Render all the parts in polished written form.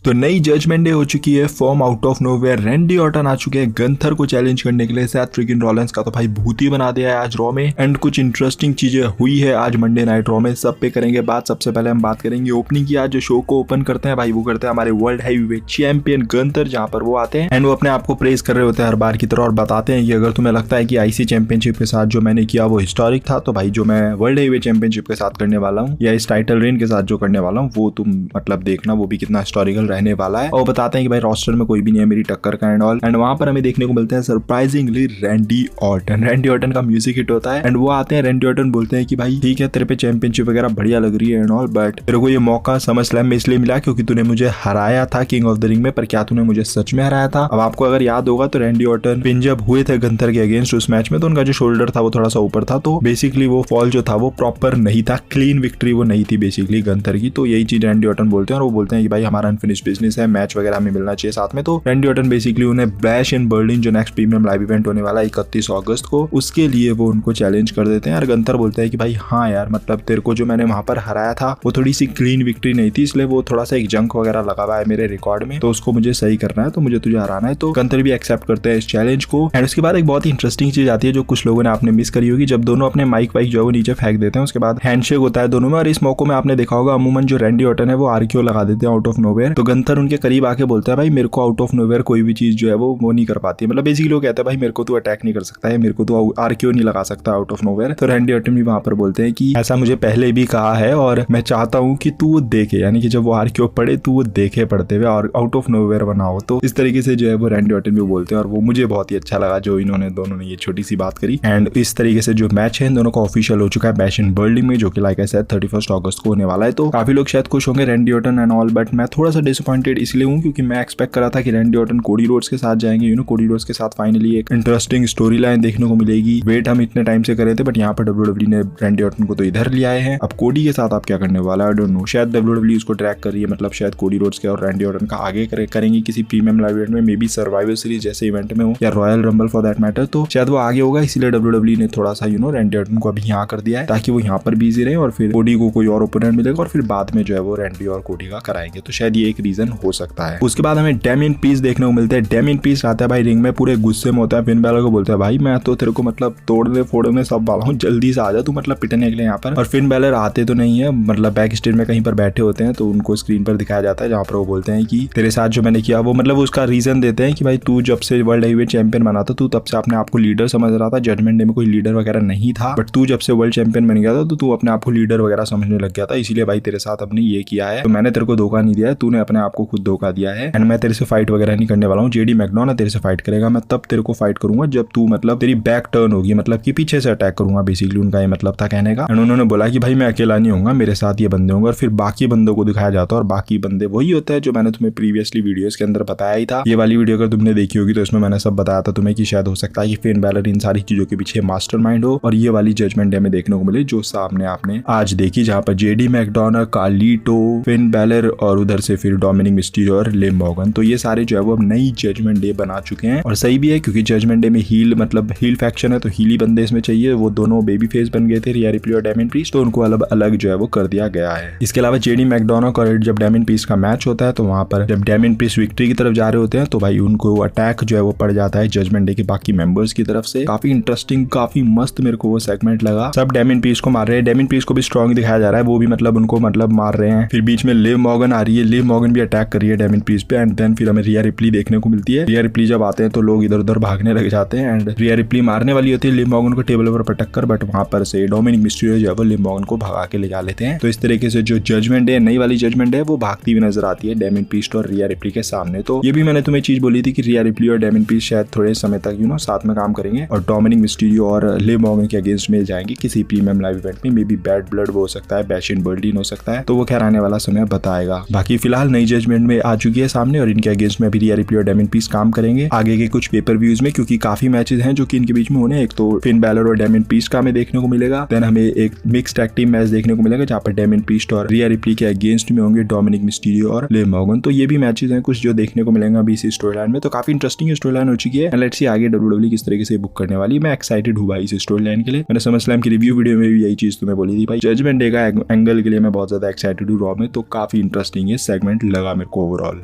तो नई judgement day हो चुकी है। Form out of nowhere Randy Orton आ चुके हैं गंथर को चैलेंज करने के लिए। सेथ फ्रीकिन रॉलिंस का तो भाई भूत ही बना दिया है आज रॉ में। एंड कुछ इंटरेस्टिंग चीजें हुई है आज मंडे नाइट रॉ में, सब पे करेंगे बात। सबसे पहले हम बात करेंगे ओपनिंग की। आज जो शो को ओपन करते हैं भाई वो करते हैं हमारे वर्ल्ड हैवीवेट चैंपियन गंथर, जहां पर वो आते हैं एंड वो अपने आप को प्रेज कर रहे होते हैं हर बार की तरह और बताते हैं कि अगर तुम्हें लगता है कि आईसी चैंपियनशिप के साथ जो मैंने किया वो हिस्टोरिक था, तो भाई जो मैं वर्ल्ड हैवीवेट चैंपियनशिप के साथ करने वाला हूँ या इस टाइटल रेन के साथ जो करने वाला हूँ वो तुम मतलब देखना, वो भी कितना हिस्टोरिकल रहने वाला है। और बताते हैं कि भाई रोस्टर में कोई भी नहीं है मेरी टक्कर का एंड ऑल। एंड वहां पर हमें देखने को मिलते हैं surprisingly Randy Orton. Randy Orton का म्यूजिक हिट होता है एंड वो आते हैं। रैंडी ऑर्टन बोलते हैं कि भाई ठीक है तेरे पे चैंपियनशिप वगैरह बढ़िया लग रही है एंड ऑल, बट तेरे को ये मौका समर स्लैम में इसलिए मिला क्योंकि तूने मुझे हराया था किंग ऑफ द रिंग में, पर क्या तूने मुझे सच में हराया था? अब आपको अगर याद होगा तो रैंडी ऑर्टन पिन जब हुए थे गंथर के अगेंस्ट उस मैच में तो उनका जो शोल्डर था वो थोड़ा सा ऊपर था, तो बेसिकली वो फॉल जो था वो प्रॉपर नहीं था, क्लीन विक्ट्री वो नहीं थी बेसिकली गंथर की। तो यही चीज रैंडी ऑर्टन बोलते हैं और वो बोलते हैं कि भाई हमारा अनफिनिश्ड बिजनेस है, मैच वगैरह हमें मिलना चाहिए साथ में। तो रैंडी ऑर्टन बेसिकली उन्हें बैश इन बर्लिन जो नेक्स्ट प्रीमियम लाइव इवेंट होने वाला है 31 अगस्त को, उसके लिए वो उनको चैलेंज कर देते हैं। और गंथर बोलते हैं कि भाई हाँ यार मतलब तेरे को जो मैंने वहां पर हराया था वो थोड़ी सी क्लीन विक्ट्री नहीं थी, इसलिए वो थोड़ा सा एक जंक वगैरह लगा हुआ है मेरे रिकॉर्ड में, तो उसको मुझे सही करना है, तो मुझे तुझे हराना है। तो गंथर भी एक्सेप्ट करते हैं इस चैलेंज को। एंड उसके बाद एक बहुत ही इंटरेस्टिंग चीज आती है जो कुछ लोगों ने आपने मिस करी होगी, जब दोनों अपने माइक वाइक जो है नीचे फेंक देते हैं, उसके बाद हैंडशेक होता है दोनों में। और इस मौके में आपने देखा होगा अमूमन जो रैंडी ऑर्टन है वो आरक्यू लगा देते हैं आउट ऑफ नोवेयर। तो गंथर उनके करीब आके बोलता है भाई मेरे को आउट ऑफ नोवेयर कोई भी चीज जो है वो नहीं कर पाती है, मतलब बेसिकली लोग कहते हैं भाई मेरे को तो अटैक नहीं कर सकता है, मेरे को तो आरक्यू नहीं लगा सकता आउट ऑफ नोवेयर। तो रैंडी ऑर्टन भी वहां पर बोलते हैं कि ऐसा मुझे पहले भी कहा है और मैं चाहता हूँ कि तू वो देखे, यानी कि जब वो आरक्यू पढ़े तू वो देखे पढ़ते हुए और आउट ऑफ नोवेयर बनाओ। तो इस तरीके से जो है वो रैंडी ऑर्टन भी बोलते हैं और वो मुझे बहुत ही अच्छा लगा जो इन्होंने दोनों ने ये छोटी सी बात करी। एंड इस तरीके से जो मैच है इन दोनों का ऑफिशियल हो चुका है बैश इन बर्लिन में, जो कि लाइक आई सेड 31 अगस्त को होने वाला है। तो काफी लोग शायद खुश होंगे Randy Orton and all, but मैं थोड़ा सा डिसअपॉइंटेड इसलिए हूँ क्योंकि मैं एक्सपेक्ट करा था कि रैंडी ऑर्टन कोडी रोड्स के साथ जाएंगे, कोडी रोड्स के साथ फाइनली एक इंटरेस्टिंग स्टोरी लाइन देखने को मिलेगी। वेट हम इतने टाइम से करे थे बट यहाँ पर डब्ल्यूडब्ल्यू ने रैंडी ऑर्टन को तो इधर ले आए हैं, अब कोडी के साथ आप क्या करने वाला है आई डोंट नो। शायद डब्ल्यूडब्ल्यू उसको ट्रैक कर रही है, मतलब शायद कोडी रोड्स के और रैंडी ऑर्टन का आगे करेंगे किसी प्रीमियम लाइव इवेंट में, मे बी सर्वाइवल सीरीज जैसे इवेंट में हो या royal rumble for that matter, तो शायद वो आगे होगा। इसीलिए डब्ल्यूडब्ल्यू ने थोड़ा सा रैंडी ऑर्टन को अभी यहाँ कर दिया है ताकि वो यहाँ पर बिजी रहे और फिर कोडी को कोई और ओपोनेंट मिलेगा और फिर बाद में जो है वो रैंडी और कोडी का कराएंगे। तो शायद ये एक रीजन हो सकता है। उसके बाद हमें डेमियन पीस देखने को मिलते हैं। डेमियन पीस आता है भाई रिंग में, पूरे गुस्से में होता है, फिन बैलर को बोलता है भाई मैं तो तेरे को मतलब तोड़ने फोड़ने सब वाला हूँ, जल्दी से आ जा तू मतलब पिटने के लिए यहाँ पर। और फिन बैलर आते तो नहीं है, मतलब बैक स्टेज में कहीं पर बैठे होते हैं, तो उनको स्क्रीन पर दिखाया जाता है जहाँ पर वो बोलते हैं कि तेरे साथ जो मैंने किया वो मतलब उसका रीजन देते हैं कि भाई तू जब से वर्ल्ड हैवीवेट चैंपियन बना था तू तब से अपने आप को लीडर समझ रहा था, जजमेंट डे में कोई लीडर वगैरह नहीं था, बट तू जब से वर्ल्ड चैंपियन बन गया था तो तू अपने आप को लीडर वगैरह समझने लग गया था, इसीलिए भाई तेरे साथ अपने ये किया है। तो मैंने तेरे को धोखा नहीं दिया है, तूने अपने आप को खुद धोखा दिया है। एंड मैं तेरे से फाइट वगैरह नहीं करने वाला हूँ, जेडी मैकडॉन तेरे से फाइट करेगा, मैं तब तेरे को फाइट करूंगा जब तू मतलब तेरी बैक टर्न होगी, मतलब कि पीछे से अटैक करूंगा, बेसिकली उनका ये मतलब था कहने का। एंड उन्होंने बोला कि भाई मैं अकेला नहीं होऊंगा, मेरे साथ ये बंदे होंगे और फिर बाकी बंदों को दिखाया जाता है और बाकी बंदे वही होते हैं जो मैंने तुम्हें प्रीवियसली वीडियोस के अंदर बताया ही था। ये वाली वीडियो अगर तुमने देखी होगी तो इसमें मैंने सब बताया था तुम्हें कि शायद हो सकता है कि फिन बैलर इन सारी चीजों के पीछे मास्टरमाइंड हो और ये वाली जजमेंट डे में देखने को मिले जो सामने आपने आज देखी, जहां पर जेडी मैकडॉन, कार्लिटो, फिन बैलर और उधर से फिर डोमिनिक मिस्टीरियो और लिम मॉर्गन। तो ये सारे जो है वो अब नई जजमेंट डे बना चुके हैं और सही भी है क्योंकि जजमेंट डे में हील मतलब हील फैक्शन है तो हील ही बंदे इसमें चाहिए। वो दोनों बेबी फेस बन गए थे रिया रिप्ली और डेमियन प्रीस्ट, तो उनको अलग अलग जो है वो कर दिया गया है। इसके अलावा जेडी मैकडॉन और जब डेमियन प्रीस्ट का मैच होता है तो वहां पर जब डेमियन प्रीस्ट विक्ट्री की तरफ जा रहे होते हैं तो भाई उनको अटैक जो है वो पड़ जाता है जजमेंट डे के बाकी मेंबर्स की तरफ से। काफी इंटरेस्टिंग काफी मस्त मेरे को वो सेगमेंट लगा। सब डेमियन प्रीस्ट को मार रहे हैं, डेमियन प्रीस्ट को भी स्ट्रॉन्ग दिखाया जा रहा है, वो भी मतलब उनको मतलब मार रहे हैं। फिर बीच में लिव मॉर्गन आ रही है, लिव मॉर्गन भी अटैक कर रही है डेमियन प्रीस्ट पे। एंड देन फिर हमें रिया रिप्ली देखने को मिलती है। रिया रिप्ली जब आते हैं तो लोग इधर उधर भागने लग जाते हैं एंड रिया रिप्ली मारने वाली होती है लिव मॉर्गन को टेबल पर पटक कर, बट वहां पर से डोमिनिक मिस्टीरियो जो है वो लिव मॉर्गन को भगा के ले जा लेते हैं। तो इस तरीके से जो जजमेंट है नई वाली जजमेंट है वो भागती हुई नजर आती है डेमियन प्रीस्ट और रिया रिप्ली के सामने। तो ये भी मैंने तुम्हें चीज बोली थी कि रिया रिप्ली और डेमियन प्रीस्ट शायद थोड़े समय तक साथ में काम करेंगे और डोमिनिक मिस्टीरियो और लिव मॉर्गन के अगेंस्ट में जाएंगे किसी प्रीमियम लाइव इवेंट में, मे बी बैड ब्लड हो सकता है, बैश इन बर्लिन हो सकता है, तो वो खैर आने वाला समय बताएगा। बाकी फिलहाल नई जजमेंट में आ चुकी है सामने और इनके अगेंस्ट में अभी रिया रिप्ली और डेमियन प्रीस्ट काम करेंगे आगे के कुछ पेपर व्यूज में, क्योंकि काफी मैचेस हैं जो कि इनके बीच में होने। एक तो फिन बैलर और डेमियन प्रीस्ट का हमें देखने को मिलेगा, देन हमें एक मिक्स टैग टीम मैच देखने को मिलेगा जहां पर डेमियन प्रीस्ट और रिया रिप्ली के अगेंस्ट में होंगे डोमिनिक मिस्टीरियो और लिव मॉर्गन। तो ये भी मैचेस हैं कुछ जो देखने को मिलेंगे अभी इस स्टोरी लाइन में। तो काफी इंटरेस्टिंग स्टोरी लाइन हो चुकी है। लेट्स सी आगे डब्ल्यूडब्ल्यू किस तरीके से बुक करने वाली है। मैं एक्साइटेड हूँ भाई इस स्टोरी लाइन के लिए। मैंने समर स्लैम की रिव्यू वीडियो में भी यही चीज तुम्हें बोली थी भाई, जजमेंट डे का एंगल के लिए मैं बहुत ज्यादा एक्साइटेड हूँ रॉ में, तो काफी इंटरेस्टिंग ये सेगमेंट लगा मेरे को ओवरऑल।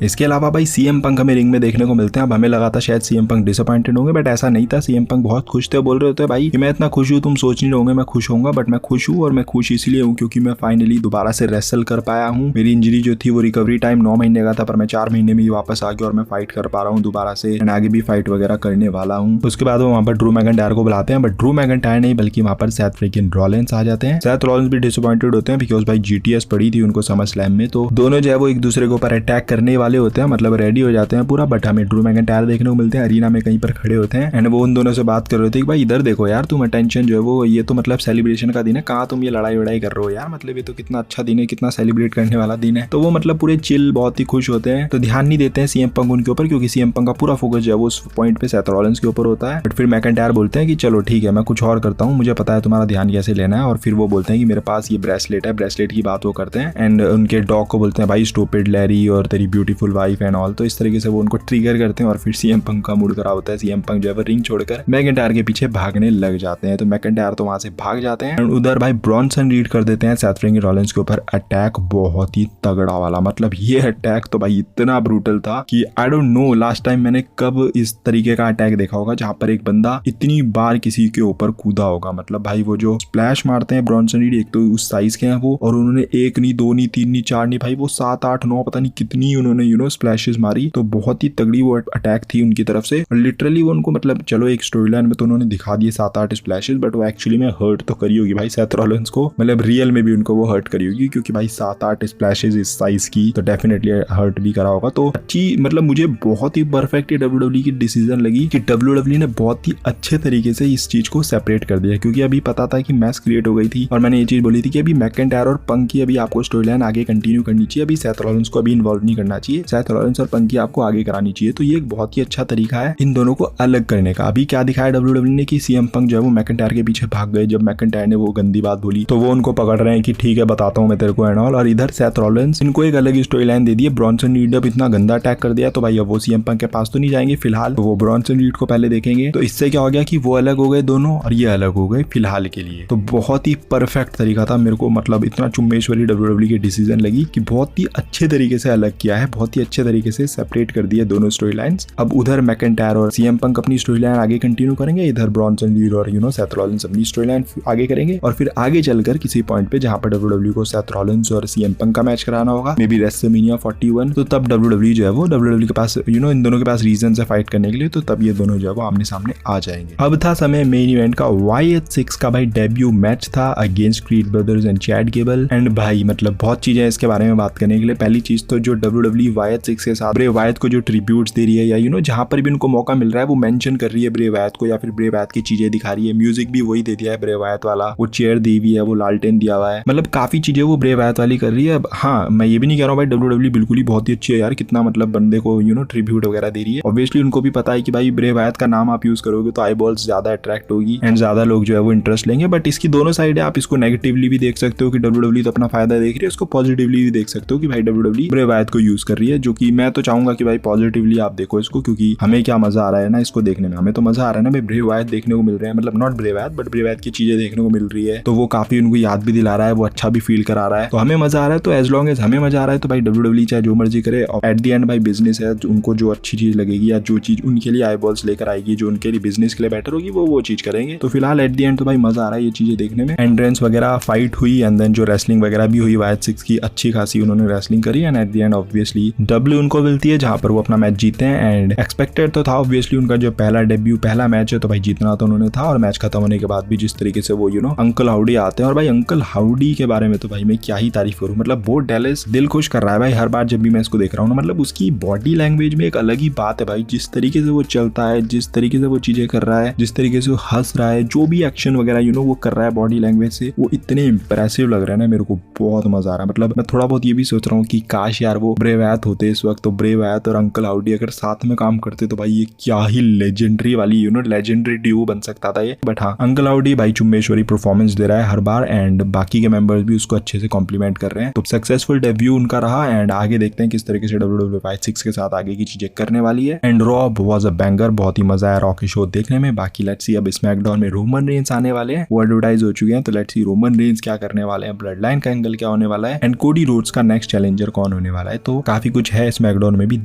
इसके अलावा भाई सीएम पंक हमें रिंग में देखने को मिलते हैं। अब हमें लगा था शायद सीएम पंक डिसअपॉइंटेड होंगे, बट ऐसा नहीं था। सीएम पंक बहुत खुश थे, बोल रहे होते भाई कि मैं इतना खुश हूँ, तुम सोच नहीं रहोगे मैं खुश होऊंगा, बट मैं खुश हूँ। और मैं खुश इसलिए हूँ क्योंकि मैं फाइनली दोबारा से रेसल कर पाया हूँ। मेरी इंजरी जो थी वो रिकवरी टाइम 9 महीने का था, पर मैं 4 महीने में ही वापस आ गया और मैं फाइट कर पा रहा हूँ दोबारा से, एंड आगे भी फाइट वगैरह करने वाला हूँ। उसके बाद वो वहाँ पर ड्रू मैकइंटायर को बुलाते हैं, बट ड्रू मैकइंटायर नहीं बल्कि वहाँ पर सेथ फ्रीकिन रॉलिंस आ जाते हैं। सेथ रॉलिंस भी डिसअपॉइंटेड होते हैं बिकॉज भाई जीटीएस पड़ी थी उनको समर स्लैम में, तो दोनों जो है वो एक दूसरे के ऊपर अटैक करने वाले होते हैं, मतलब रेडी हो जाते हैं पूरा। बट हमें ड्रू मैकइंटायर देखने को मिलते हैं अरीना में कहीं पर खड़े होते हैं, एंड वो उन दोनों से बात कर रहे थे कि भाई इधर देखो यार, तुम अटेंशन जो है वो, ये तो मतलब सेलिब्रेशन का दिन है, कहाँ तुम ये लड़ाई वड़ाई कर रहे हो यार, मतलब ये तो कितना अच्छा दिन है, कितना सेलिब्रेट करने वाला दिन है। तो वो मतलब पूरे चिल बहुत ही खुश होते हैं, तो ध्यान नहीं देते हैं सीएम पंक उनके ऊपर, क्योंकि सीएम पंक का पूरा फोकस जो है वो उस पॉइंट पे सेथ रॉलिंस के ऊपर होता है। बट फिर मैकइंटायर बोलते हैं कि चलो ठीक है, मैं कुछ और करता हूँ, मुझे पता है तुम्हारा ध्यान कैसे लेना है। और फिर वो बोलते हैं कि मेरे पास ये ब्रेसलेट है, ब्रेसलेट की बात वो करते हैं, एंड उनके डॉग को बोलते हैं भाई स्टूपिड लैरी और तेरी ब्यूटीफुल वाइफ एंड ऑल। तो इस तरीके से वो उनको ट्रिगर करते हैं और फिर सीएम पंक का मूड खराब होता है। सीएम पंक जो है वो रिंग छोड़कर मैकइंटायर के पीछे भागने लग जाते हैं, तो मैकइंटायर तो वहां से भाग जाते हैं। उधर भाई ब्रॉनसन रीड कर देते हैं सेथ फ्रीकिन रॉलिंस के ऊपर अटैक, बहुत ही तगड़ा वाला। मतलब ये अटैक तो भाई इतना ब्रूटल था कि I don't know last time मैंने कब इस तरीके का अटैक देखा होगा जहां पर एक बंदा इतनी बार किसी के ऊपर कूदा होगा। मतलब भाई वो जो स्प्लैश मारते हैं ब्रॉनसन रीड, एक तो उस साइज के हैं वो, और उन्होंने 1 नहीं 2 नहीं 3 नहीं 4 नहीं भाई वो 7 8 9 पता नहीं कितनी उन्होंने स्प्लैशेस मारी। तो बहुत ही तगड़ी वो अटैक थी उनकी तरफ से। लिटरली वो उनको मतलब चलो एक स्टोरी लाइन में तो उन्होंने दिखा दिए 7-8 स्प्लैशेस, बट वो एक्चुअली में हर्ट तो करी होगी भाई सेथ रॉलिंस को, मतलब रियल में भी उनको वो हर्ट करी होगी, क्योंकि भाई 7-8 स्प्लैशेस इस साइज की तो डेफिनेटली हर्ट भी करा होगा। तो अच्छी मतलब मुझे बहुत ही परफेक्ट डब्ल्यूडब्ल्यूई की डिसीजन लगी कि डब्ल्यूडब्ल्यूई ने बहुत ही अच्छे तरीके से इस चीज को सेपरेट कर दिया, क्योंकि अभी पता था कि मैच क्रिएट हो गई थी और मैंने ये चीज बोली थी कि अभी मैकइंटायर और पंक की अभी आपको स्टोरी लाइन आगे कंटिन्यू करनी चाहिए, अभी सेथ रॉलिंस को अभी इन्वॉल्व नहीं करना चाहिए, सेथ रॉलिंस और पंक की आपको आगे करानी चाहिए। तो ये एक बहुत ही अच्छा तरीका है इन दोनों को अलग करने का। अभी क्या दिखाया डब्ल्यूडब्ल्यूई ने कि सीएम पंक जो है वो मैकइंटायर के पीछे भाग गए जब मैकइंटायर ने वो गंदी बात बोली, तो वो उनको पकड़ रहे हैं कि ठीक है बताता हूँ मैं तेरे को एंड ऑल। और इधर सेथ रॉलिंस इनको एक अलग स्टोरी लाइन दे दी है, ब्रॉनसन रीड अब इतना गंदा अटैक कर दिया तो भाई अब वो सीएम पंक के पास तो नहीं जाएंगे फिलहाल, तो वो ब्रॉनसन रीड को पहले देखेंगे। तो इससे क्या हो गया कि वो अलग हो गए दोनों और ये अलग हो गए फिलहाल के लिए। तो बहुत ही परफेक्ट तरीका था मेरे को, मतलब इतना चुम्बेश्वरी डब्ल्यूडब्ल्यूई की डिसीजन लगी कि बहुत ही अच्छे तरीके से अलग किया है, बहुत ही अच्छे तरीके से सेपरेट कर दिया दोनों स्टोरी लाइंस। अब उधर मैकइंटायर और सीएम पंक अपनी स्टोरी लाइन आगे कंटिन्यू करेंगे, इधर ब्रॉनसन रीड और सेथ रॉलिंस अपनी स्टोरी लाइन आगे करेंगे, और फिर आगे चलकर किसी पॉइंट पे जहां पर डब्ल्यूडब्ल्यूई को सेथ रॉलिंस और सीएम पंक का मैच कराना होगा, मे बी रेसलमेनिया 41, तो तब डब्ल्यूडब्ल्यूई जो है वो डब्ल्यूडब्ल्यूई के पास इन दोनों के पास रीजन है फाइट करने के लिए, तो तब ये दोनों जो है वो आमने सामने आ जाएंगे। अब था समय मेन इवेंट का। YH6 का भाई डेब्यू मैच था against creed brothers and Chad Gable, and भाई मतलब बहुत चीजें इसके बारे में बात करने के लिए। पहली चीज तो जो डब्ल्यूडब्ल्यूई YH6 के साथ ब्रे वायत को जो ट्रिब्यूट्स दे रही है, या जहां पर भी उनको मौका मिल रहा है वो मेंशन कर रही है ब्रे वायत को, या फिर ब्रे वायत की चीजें दिखा रही है। म्यूजिक भी वही दे दिया है ब्रे वायत वाला, वो चेयर दी हुई है, वो लालटेन दिया हुआ है, मतलब काफी चीजें वो ब्रे वायत वाली कर रही है। अब हाँ मैं ये भी नहीं कह रहा हूँ भाई डब्ल्यूडब्ल्यूई बिल्कुल ही बहुत ही अच्छी है यार, कितना मतलब बंदे को ट्रिब्यूट वगैरह दे रही है। ऑब्वियसली उनको भी पता है कि भाई ब्रे वायत का नाम आप यूज करोगे तो आई बॉल्स ज्यादा अट्रैक्ट होगी एंड ज्यादा लोग जो है वो इंटरेस्ट लेंगे। बट इसकी दोनों साइड है, आप इसको नेगेटिवली भी देख सकते हो कि डब्ल्यूडब्ल्यूई तो अपना फायदा देख रही है, इसको पॉजिटिवली भी देख सकते हो कि भाई डब्ल्यूडब्ल्यूई ब्रे वायत को यूज कर रही है, जो कि मैं तो चाहूंगा कि भाई पॉजिटिवली आप देखो इसको, क्योंकि हमें क्या मजा आ रहा है ना इसको देखने में, हमें तो मजा आ रहा है ना भाई ब्रे वायत देखने को मिल रहे हैं, मतलब नॉट ब्रे वायत बट ब्रे वायत की चीजें देखने को मिल रही है, तो वो काफी उनको याद भी दिला रहा है, वो अच्छा भी फील करा रहा है, तो हमें मजा आ रहा है। तो एज लॉन्ग एज हमें मजा आ रहा है तो भाई डब्ल्यूडब्ल्यूई चाहे जो मर्जी करे, एट द एंड भाई बिजनेस है, उनको जो अच्छी चीज लगेगी या जो चीज उनके लिए आई बॉल्स लेकर आएगी, जो उनके लिए बिजनेस के लिए बेटर होगी, वो चीज करेंगे। तो फिलहाल एट द एंड तो भाई मजा आ रहा है ये चीजें देखने में। एंट्रेंस वगैरह फाइट हुई एंड देन जो रेसलिंग वगैरह भी हुई, YH6 की अच्छी खासी उन्होंने रेसलिंग करी and at the end obviously W उनको मिलती है जहां पर वो अपना मैच जीते हैं, एंड एक्सपेक्टेड तो था ऑब्वियसली उनका जो पहला डेब्यू पहला मैच है तो भाई जीतना तो उन्होंने था। और मैच खत्म होने के बाद भी जिस तरीके से वो अंकल हाउडी आते हैं, और भाई अंकल हाउडी के बारे में तो भाई मैं क्या ही तारीफ करूं, मतलब वो डेलिस दिल खुश कर रहा है भाई हर बार जब भी मैं इसको देख रहा हूँ ना, मतलब उसकी बॉडी लैंग्वेज में एक अलग ही बात है भाई, जिस तरीके से वो चलता है, जिस तरीके से वो चीजें कर रहा है, जिस तरीके से वो हंस रहा है, जो भी एक्शन वगैरह वो कर रहा है बॉडी लैंग्वेज से, वो इतने इंप्रेसिव लग रहा है ना, मेरे को बहुत मजा आ रहा है। मतलब मैं थोड़ा बहुत ये भी सोच रहा हूँ कि काश यार वो ब्रे वायत होते इस वक्त, तो ब्रे वायत और अंकल हाउडी अगर साथ में काम करते तो भाई ये क्या ही लेजेंडरी वाली लेजेंडरी ड्यू बन सकता था ये। बट हाँ अंकल हाउडी भाई चुम्बेश्वरी परफॉर्मेंस दे रहा है हर बार, एंड बाकी के मेंबर्स भी उसको अच्छे से कॉम्प्लीमेंट कर रहे हैं, तो सक्सेसफुल डेब्यू उनका रहा। एंड आगे देखते हैं किस तरीके से डब्ल्यूडब्ल्यूई YH6 के साथ आगे की चीजें करने वाली है। And raw was a banger, बहुत ही मजा आया रॉ के शो देखने में। बाकी लेट्स सी अब स्मैकडाउन में रोमन रेंस आने वाले हैं, वो एडवर्टाइज हो चुके हैं, तो लेट्स सी रोमन रेंस क्या करने वाले हैं, ब्लड लाइन का एंगल क्या होने वाला है, एंड कोडी रोड्स का नेक्स्ट चैलेंजर कौन होने होने वाला है, तो काफी कुछ है स्मैकडाउन में भी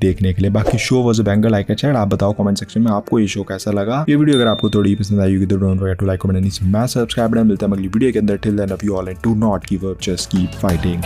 देखने के लिए। बाकी show was a banger, like and आप बताओ कमेंट सेक्शन में आपको ये शो कैसा लगा। ये वीडियो अगर आपको थोड़ी पसंद आई होगी तो don't forget to like, comment and smash subscribe. मिलता है अगली वीडियो के अंदर। Till then, love you all and do not give up, just keep fighting.